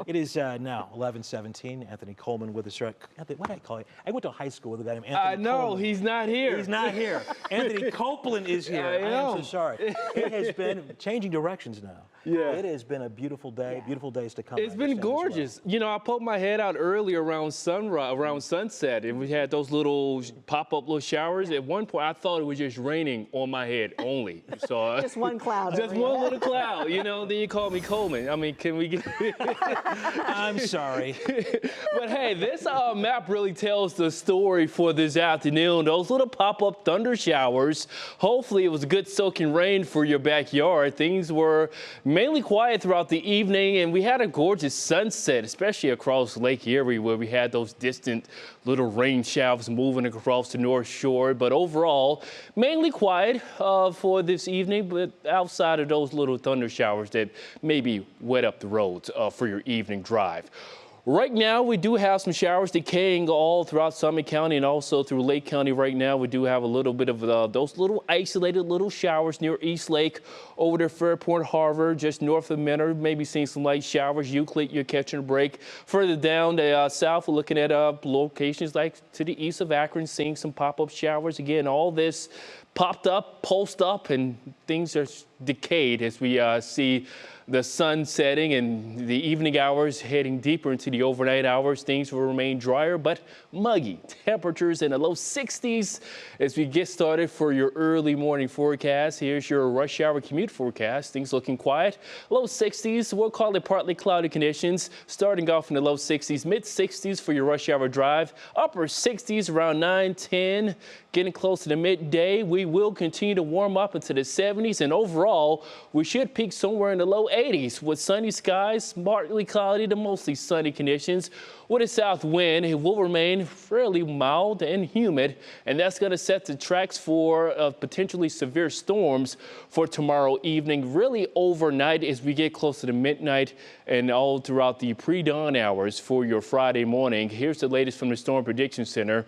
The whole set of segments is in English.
It is now 11:17. Anthony Coleman with us. Anthony, what did I call you? I went to high school with a guy named Anthony I know, Coleman. he's not here. He's not here. Anthony Copeland is here. I am so sorry. It has been changing directions now. Yeah. It has been a beautiful day, beautiful days to come. It's been gorgeous. You know, I poked my head out early around sunset, and we had those little pop-up little showers. At one point, I thought it was just raining on my head only. So just one cloud. Just one little cloud, you know. Then you call me Coleman. I mean, can we get? I'm sorry. But hey, this map really tells the story for this afternoon. Those little pop-up thunder showers. Hopefully, it was a good soaking rain for your backyard. Things were mainly quiet throughout the evening, and we had a gorgeous sunset, especially across Lake Erie, where we had those distant little rain showers moving across the North Shore. But overall, mainly quiet for this evening, but outside of those little thunder showers that maybe wet up the roads for your evening drive. Right now, we do have some showers decaying all throughout Summit County and also through Lake County. Right now, we do have a little bit of those little isolated little showers near East Lake, over to Fairport Harbor, just north of Menor. Maybe seeing some light showers. Euclid, you're catching a break. Further down the south, we're looking at locations like to the east of Akron, seeing some pop-up showers. Again, all this popped up, pulsed up, and things are decayed as we see the sun setting and the evening hours heading deeper into the overnight hours. Things will remain drier but muggy. Temperatures in the low 60s as we get started for your early morning forecast. Here's your rush hour commute forecast. Things looking quiet. Low 60s. We'll call it partly cloudy conditions. Starting off in the low 60s, mid 60s for your rush hour drive. Upper 60s around 9, 10. Getting close to the midday. We will continue to warm up into the 70s, and overall, we should peak somewhere in the low 80s with sunny skies, partly cloudy to mostly sunny conditions. With a south wind, it will remain fairly mild and humid, and that's going to set the tracks for potentially severe storms for tomorrow evening, really overnight as we get closer to midnight and all throughout the pre-dawn hours for your Friday morning. Here's the latest from the Storm Prediction Center.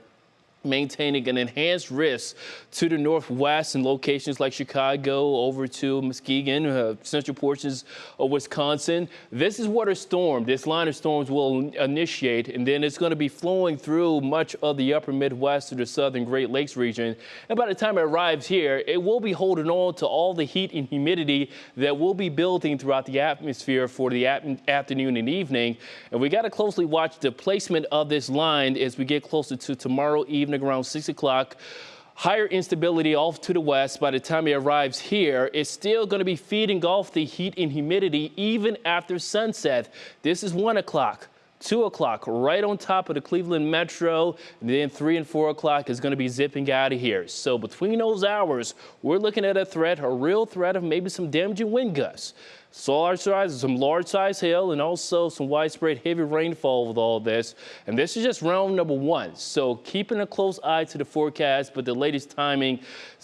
Maintaining an enhanced risk to the northwest in locations like Chicago over to Muskegon, central portions of Wisconsin. This is what a storm, this line of storms will initiate, and then it's going to be flowing through much of the upper Midwest to the southern Great Lakes region. And by the time it arrives here, it will be holding on to all the heat and humidity that will be building throughout the atmosphere for the afternoon and evening. And we got to closely watch the placement of this line as we get closer to tomorrow evening around 6 o'clock. Higher instability off to the west. By the time it arrives here, it's still going to be feeding off the heat and humidity even after sunset. This is 1 o'clock. 2 o'clock, right on top of the Cleveland Metro, and then 3 and 4 o'clock is going to be zipping out of here. So between those hours, we're looking at a real threat of maybe some damaging wind gusts. Some large size hail, and also some widespread heavy rainfall with all this. And this is just round number 1. So keeping a close eye to the forecast, but the latest timing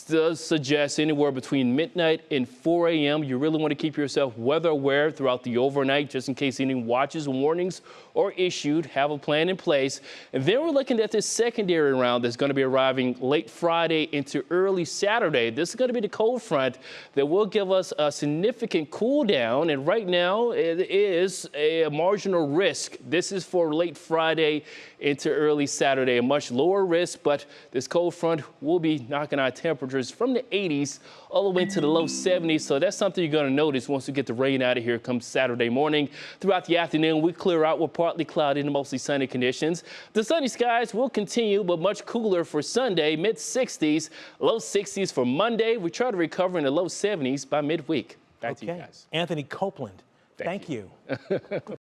does suggest anywhere between midnight and 4 a.m. You really want to keep yourself weather aware throughout the overnight, just in case any watches and warnings are issued. Have a plan in place. And then we're looking at this secondary round that's going to be arriving late Friday into early Saturday. This is going to be the cold front that will give us a significant cool down. And right now it is a marginal risk. This is for late Friday into early Saturday, a much lower risk, but this cold front will be knocking our temperatures from the 80s all the way to the low 70s. So that's something you're going to notice once we get the rain out of here come Saturday morning. Throughout the afternoon, we clear out with partly cloudy and mostly sunny conditions. The sunny skies will continue, but much cooler for Sunday, mid 60s, low 60s for Monday. We try to recover in the low 70s by midweek. Back to you guys. Anthony Copeland, thank you.